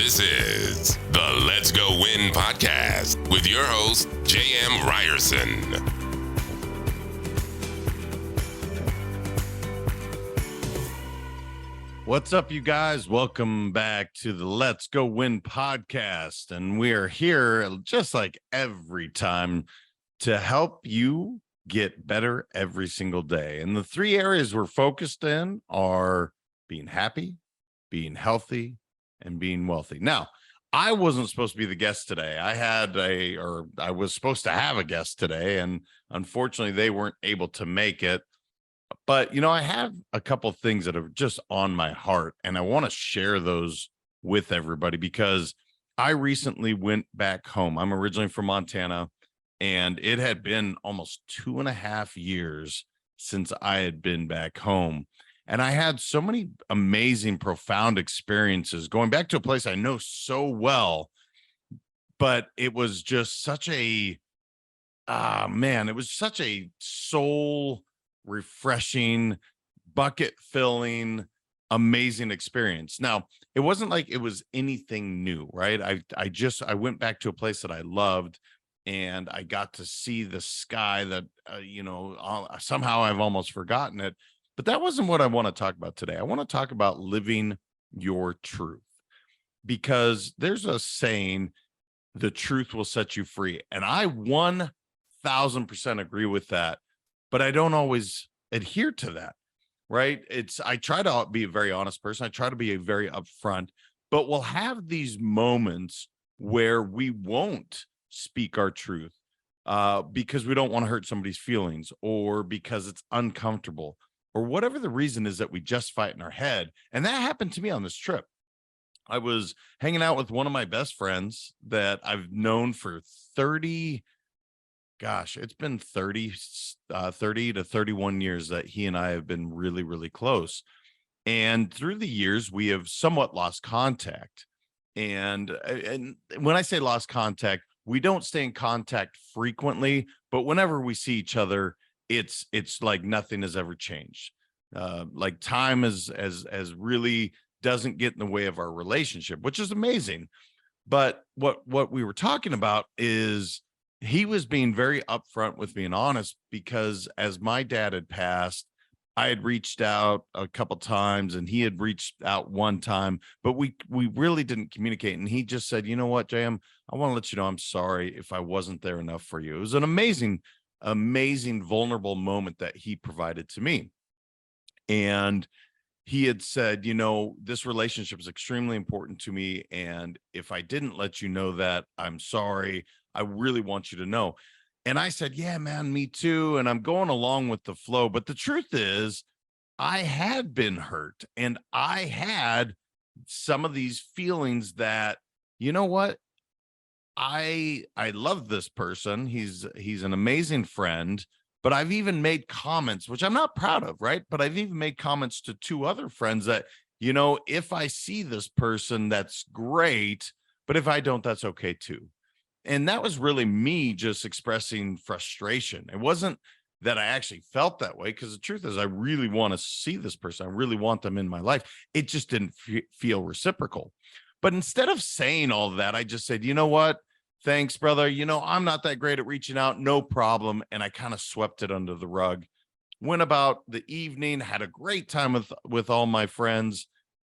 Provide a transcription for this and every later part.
This is the Let's Go Win podcast with your host, JM Ryerson. What's up, you guys? Welcome back to the Let's Go Win podcast. And we are here just like every time to help you get better every single day. And the three areas we're focused in are being happy, being healthy, and being wealthy. Now, I wasn't supposed to be the guest today. I was supposed to have a guest today, and unfortunately they weren't able to make it. But, I have a couple things that are just on my heart, and I want to share those with everybody because I recently went back home. I'm originally from Montana, and it had been almost 2.5 years since I had been back home. And I had so many amazing, profound experiences going back to a place I know so well. But it was just such it was such a soul refreshing, bucket filling, amazing experience. Now, it wasn't like it was anything new, right? I went back to a place that I loved, and I got to see the sky that somehow I've almost forgotten it. But that wasn't what I want to talk about today. I want to talk about living your truth, because there's a saying, the truth will set you free. And I 1000% agree with that, but I don't always adhere to that, right? I try to be a very honest person. I try to be a very upfront, but we'll have these moments where we won't speak our truth because we don't want to hurt somebody's feelings, or because it's uncomfortable, or whatever the reason is that we justify it in our head. And that happened to me on this trip. I was hanging out with one of my best friends that I've known for 30, it's been 30 to 31 years that he and I have been really, really close. And through the years, we have somewhat lost contact. And when I say lost contact, we don't stay in contact frequently, but whenever we see each other, it's like nothing has ever changed. Like time as really doesn't get in the way of our relationship, which is amazing. But what we were talking about is he was being very upfront with me and honest, because as my dad had passed, I had reached out a couple times and he had reached out one time, but we really didn't communicate. And he just said, "You know what, JM, I want to let you know I'm sorry if I wasn't there enough for you." It was an amazing, vulnerable moment that he provided to me. And he had said, "This relationship is extremely important to me. And if I didn't let you know that, I'm sorry. I really want you to know." And I said, "Yeah, man, me too." And I'm going along with the flow. But the truth is, I had been hurt, and I had some of these feelings that, you know what? I love this person. He's an amazing friend, but I've even made comments, which I'm not proud of, right? But I've even made comments to two other friends that, if I see this person, that's great, but if I don't, that's okay too. And that was really me just expressing frustration. It wasn't that I actually felt that way, because the truth is I really want to see this person. I really want them in my life. It just didn't feel reciprocal. But instead of saying all of that, I just said, "You know what? Thanks, brother. I'm not that great at reaching out. No problem." And I kind of swept it under the rug. Went about the evening, had a great time with all my friends.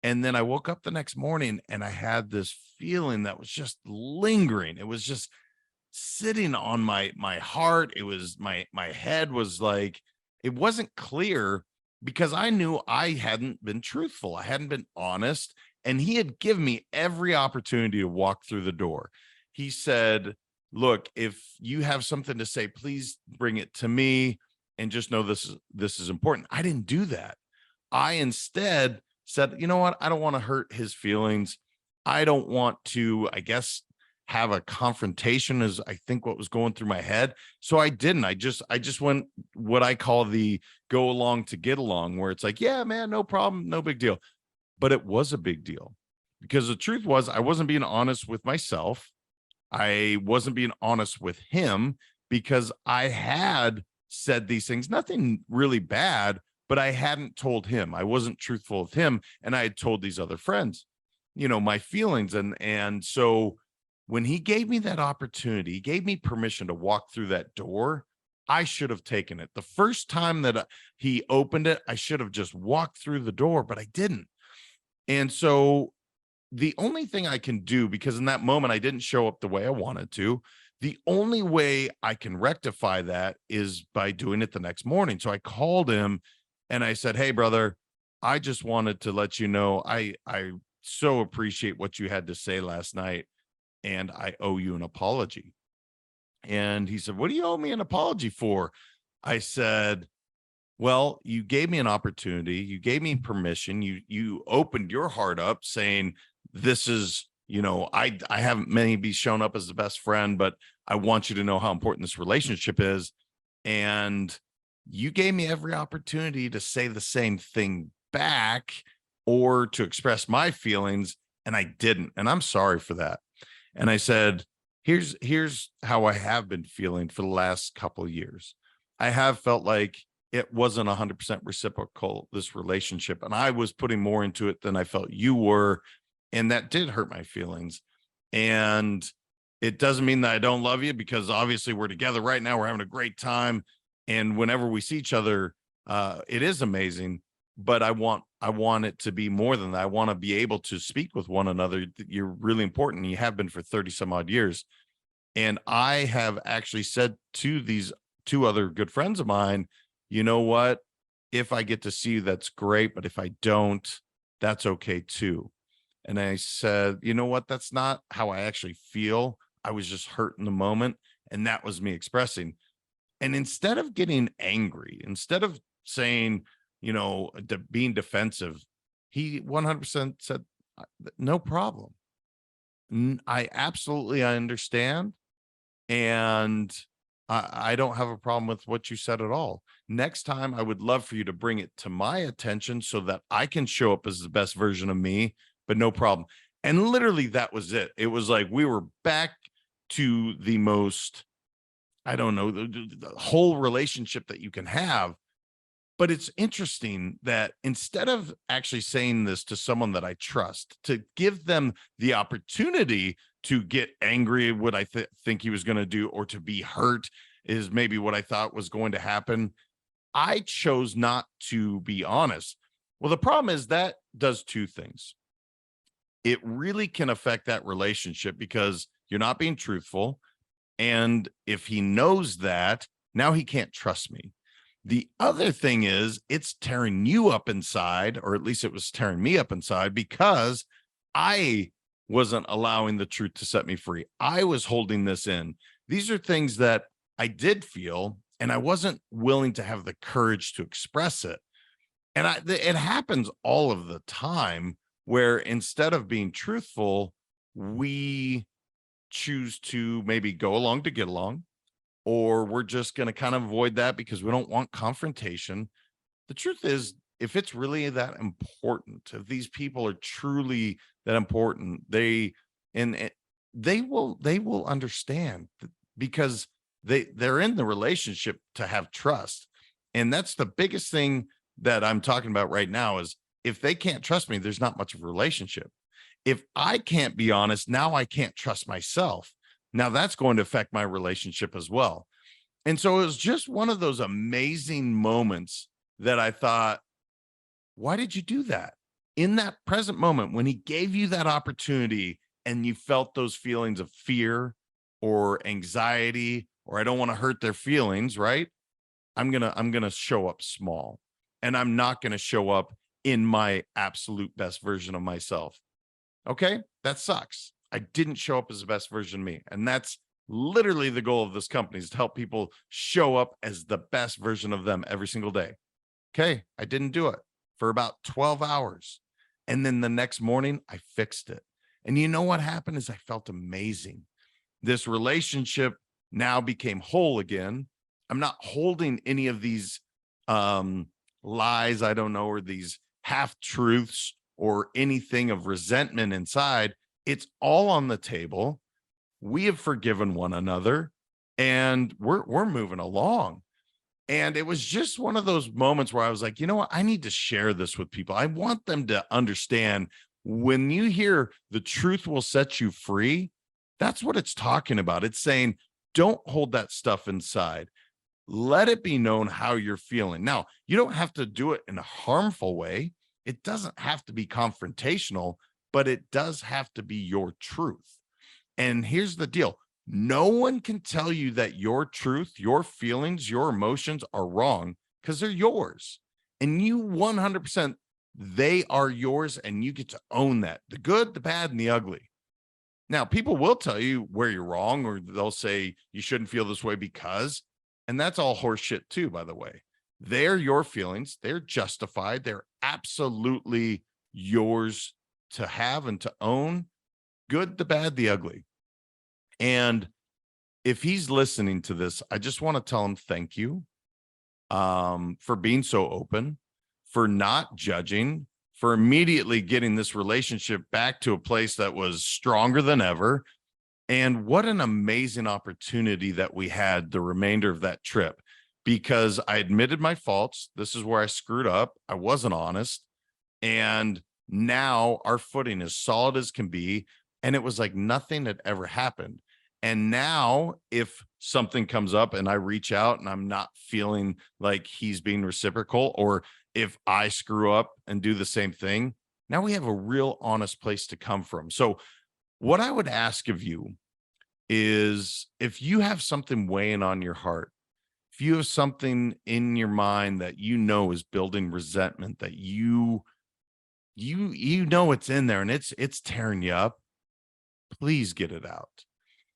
And then I woke up the next morning and I had this feeling that was just lingering. It was just sitting on my heart. It was my head was like, it wasn't clear, because I knew I hadn't been truthful. I hadn't been honest. And he had given me every opportunity to walk through the door. He said, "Look, if you have something to say, please bring it to me, and just know this is important." I didn't do that. I instead said, "You know what? I don't want to hurt his feelings. I don't want to, I guess, have a confrontation," is I think what was going through my head. So I didn't. I just went what I call the go along to get along, where it's like, "Yeah, man, no problem, no big deal." But it was a big deal, because the truth was I wasn't being honest with myself. I wasn't being honest with him, because I had said these things, nothing really bad, but I hadn't told him. I wasn't truthful with him, and I had told these other friends. my feelings. And so when he gave me that opportunity, he gave me permission to walk through that door. I should have taken it. The first time that he opened it, I should have just walked through the door, but I didn't. And so the only thing I can do, because in that moment I didn't show up the way I wanted to, the only way I can rectify that is by doing it the next morning. So I called him and I said, "Hey, brother, I just wanted to let you know I so appreciate what you had to say last night, and I owe you an apology." And he said, "What do you owe me an apology for?" I said, "Well, you gave me an opportunity. You gave me permission. You opened your heart up saying, this is, I haven't maybe shown up as the best friend, but I want you to know how important this relationship is. And you gave me every opportunity to say the same thing back or to express my feelings, and I didn't. And I'm sorry for that." And I said, here's how I have been feeling for the last couple of years. I have felt like it wasn't 100% reciprocal, this relationship, and I was putting more into it than I felt you were, and that did hurt my feelings. And it doesn't mean that I don't love you, because obviously we're together right now, we're having a great time, and whenever we see each other, it is amazing. But I want it to be more than that. I want to be able to speak with one another. You're really important. You have been for 30 some odd years. And I have actually said to these two other good friends of mine, "You know what? If I get to see you, that's great. But if I don't, that's okay too." And I said, "You know what? That's not how I actually feel. I was just hurt in the moment. And that was me expressing." And instead of getting angry, instead of saying, being defensive, he 100% said, "No problem. I understand. And I don't have a problem with what you said at all. Next time, I would love for you to bring it to my attention so that I can show up as the best version of me, but no problem." And literally that was it. It was like we were back to the most, I don't know, the whole relationship that you can have. But it's interesting that instead of actually saying this to someone that I trust, to give them the opportunity to get angry at what I think he was going to do, or to be hurt is maybe what I thought was going to happen, I chose not to be honest. Well, the problem is that does two things. It really can affect that relationship because you're not being truthful. And if he knows that, now he can't trust me. The other thing is it's tearing you up inside, or at least it was tearing me up inside, because I wasn't allowing the truth to set me free. I was holding this in. These are things that I did feel, and I wasn't willing to have the courage to express it. And it happens all of the time where instead of being truthful, we choose to maybe go along to get along, or we're just going to kind of avoid that because we don't want confrontation. The truth is, if it's really that important, if these people are truly that important, they will understand, because they're in the relationship to have trust. And that's the biggest thing that I'm talking about right now is if they can't trust me, there's not much of a relationship. If I can't be honest, now I can't trust myself. Now that's going to affect my relationship as well. And so it was just one of those amazing moments that I thought, why did you do that? In that present moment, when he gave you that opportunity and you felt those feelings of fear or anxiety, or I don't want to hurt their feelings, right? I'm going to show up small, and I'm not going to show up in my absolute best version of myself. Okay, that sucks. I didn't show up as the best version of me. And that's literally the goal of this company, is to help people show up as the best version of them every single day. Okay, I didn't do it for about 12 hours. And then the next morning, I fixed it. And you know what happened is I felt amazing. This relationship now became whole again. I'm not holding any of these lies, I don't know, or these half truths or anything of resentment inside. It's all on the table. We have forgiven one another, and we're moving along. And it was just one of those moments where I was like, you know what? I need to share this with people. I want them to understand When you hear the truth will set you free, that's what it's talking about. It's saying, don't hold that stuff inside. Let it be known how you're feeling. Now, you don't have to do it in a harmful way. It doesn't have to be confrontational, but it does have to be your truth. And here's the deal. No one can tell you that your truth, your feelings, your emotions are wrong because they're yours. And you 100%, they are yours, and you get to own that, the good, the bad, and the ugly. Now, people will tell you where you're wrong, or they'll say you shouldn't feel this way because, and that's all horseshit too, by the way. They're your feelings. They're justified. They're absolutely yours to have and to own, good, the bad, the ugly. And if he's listening to this, I just want to tell him thank you for being so open, for not judging, for immediately getting this relationship back to a place that was stronger than ever. And what an amazing opportunity that we had the remainder of that trip, because I admitted my faults. This is where I screwed up. I wasn't honest. And now our footing is solid as can be. And it was like nothing had ever happened. And now if something comes up and I reach out and I'm not feeling like he's being reciprocal, or if I screw up and do the same thing, now we have a real honest place to come from. So what I would ask of you is, if you have something weighing on your heart, if you have something in your mind that you know is building resentment, that you know it's in there and it's tearing you up, please get it out.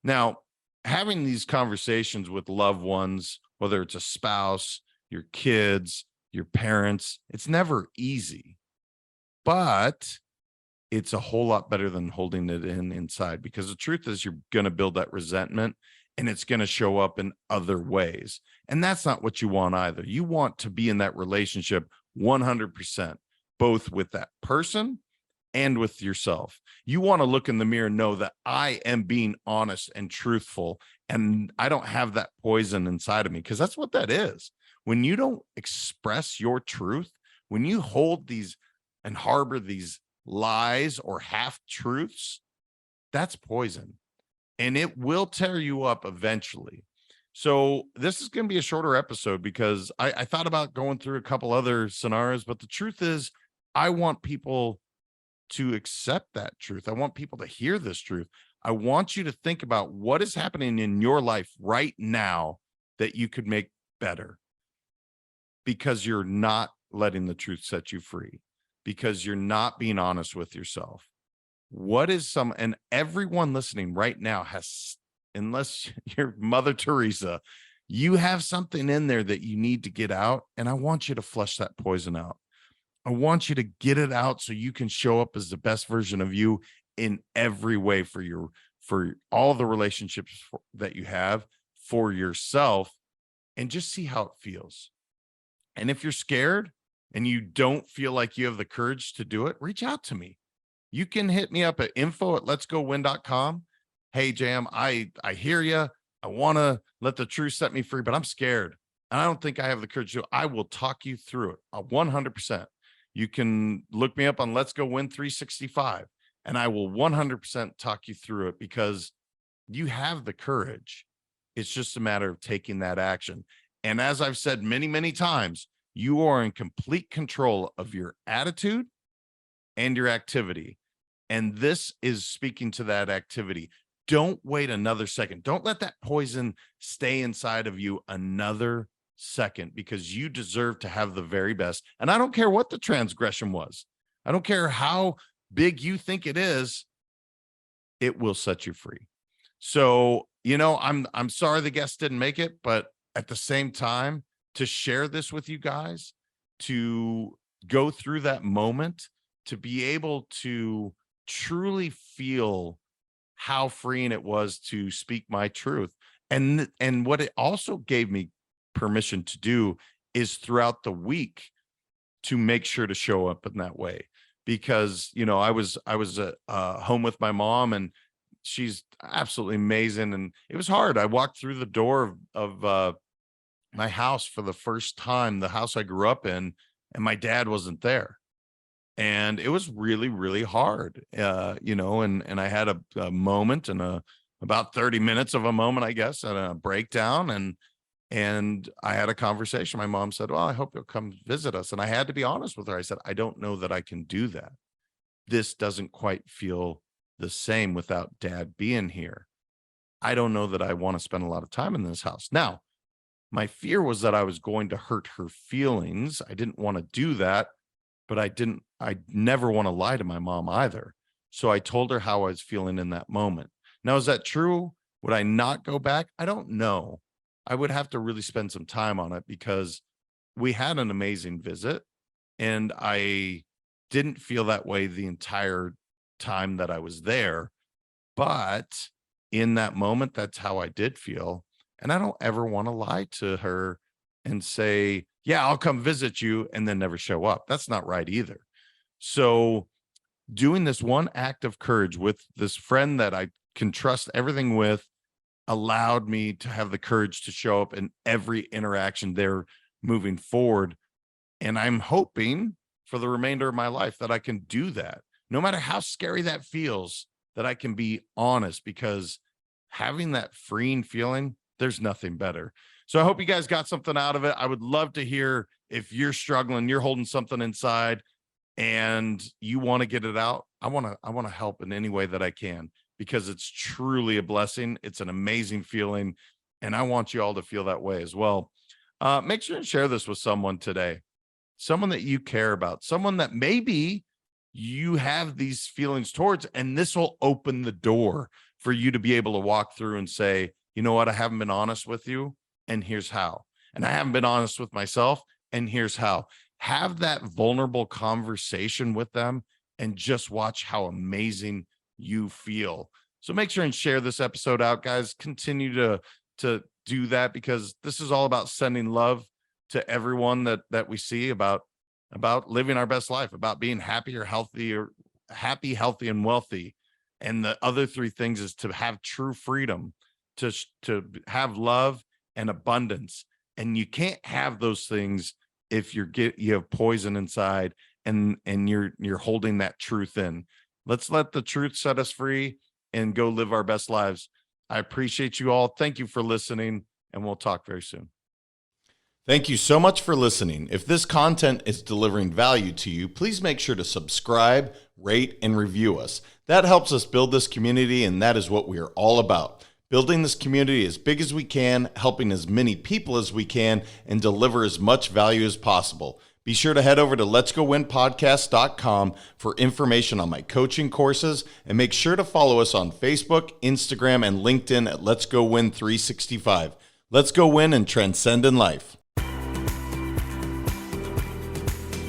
Now, having these conversations with loved ones, whether it's a spouse, your kids, your parents, it's never easy, but it's a whole lot better than holding it inside, because the truth is you're going to build that resentment and it's going to show up in other ways. And that's not what you want either. You want to be in that relationship 100%, both with that person and with yourself. You want to look in the mirror and know that I am being honest and truthful, and I don't have that poison inside of me, because that's what that is. When you don't express your truth, when you hold these and harbor these lies or half truths, that's poison, and it will tear you up eventually. So this is going to be a shorter episode because I thought about going through a couple other scenarios, but the truth is I want people to accept that truth. I want people to hear this truth. I want you to think about what is happening in your life right now that you could make better, because you're not letting the truth set you free, because you're not being honest with yourself. What is and everyone listening right now has, unless you're Mother Teresa, you have something in there that you need to get out. And I want you to flush that poison out. I want you to get it out so you can show up as the best version of you in every way, for all the relationships that you have, for yourself, and just see how it feels. And if you're scared and you don't feel like you have the courage to do it, reach out to me. You can hit me up at info@letsgowin.com. Hey, JM, I hear you. I want to let the truth set me free, but I'm scared. And I don't think I have the courage to. I will talk you through it 100%. You can look me up on Let's Go Win 365, and I will 100% talk you through it, because you have the courage. It's just a matter of taking that action. And as I've said many, many times, you are in complete control of your attitude and your activity. And this is speaking to that activity. Don't wait another second. Don't let that poison stay inside of you another second, because you deserve to have the very best. And I don't care what the transgression was. I don't care how big you think it is. It will set you free. So, I'm sorry the guest didn't make it, but at the same time, to share this with you guys, to go through that moment, to be able to truly feel how freeing it was to speak my truth. And what it also gave me permission to do is throughout the week to make sure to show up in that way, because I was home with my mom, and she's absolutely amazing, and it was hard. I walked through the door of my house for the first time, the house I grew up in, and my dad wasn't there. And it was really, really hard, and I had a moment and about 30 minutes of a moment, I guess, and a breakdown. And I had a conversation. My mom said, well, I hope you'll come visit us. And I had to be honest with her. I said, I don't know that I can do that. This doesn't quite feel the same without Dad being here. I don't know that I want to spend a lot of time in this house. Now, my fear was that I was going to hurt her feelings. I didn't want to do that, but I never want to lie to my mom either. So I told her how I was feeling in that moment. Now, is that true? Would I not go back? I don't know. I would have to really spend some time on it because we had an amazing visit and I didn't feel that way the entire time that I was there. But in that moment, that's how I did feel. And I don't ever want to lie to her and say, yeah, I'll come visit you and then never show up. That's not right either. So doing this one act of courage with this friend that I can trust everything with allowed me to have the courage to show up in every interaction there moving forward. And I'm hoping for the remainder of my life that I can do that, no matter how scary that feels, that I can be honest, because having that freeing feeling, there's nothing better. So I hope you guys got something out of it. I would love to hear if you're struggling, you're holding something inside and you want to get it out. I want to help in any way that I can, because it's truly a blessing. It's an amazing feeling. And I want you all to feel that way as well. Make sure and share this with someone today, someone that you care about, someone that maybe you have these feelings towards, and this will open the door for you to be able to walk through and say, you know what? I haven't been honest with you, and here's how. And I haven't been honest with myself, and here's how. Have that vulnerable conversation with them and just watch how amazing you feel. So make sure and share this episode out, guys. Continue to do that, because this is all about sending love to everyone that we see, about living our best life, about being happy, healthy, and wealthy. And the other three things is to have true freedom, to have love and abundance. And you can't have those things if you have poison inside and you're holding that truth in. Let's let the truth set us free and go live our best lives. I appreciate you all. Thank you for listening, and we'll talk very soon. Thank you so much for listening. If this content is delivering value to you, please make sure to subscribe, rate, and review us. That helps us build this community, and that is what we are all about. Building this community as big as we can, helping as many people as we can, and deliver as much value as possible. Be sure to head over to letsgowinpodcast.com for information on my coaching courses, and make sure to follow us on Facebook, Instagram, and LinkedIn at Let's Go Win 365. Let's go win and transcend in life.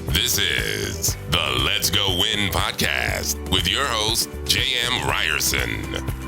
This is the Let's Go Win podcast with your host, JM Ryerson.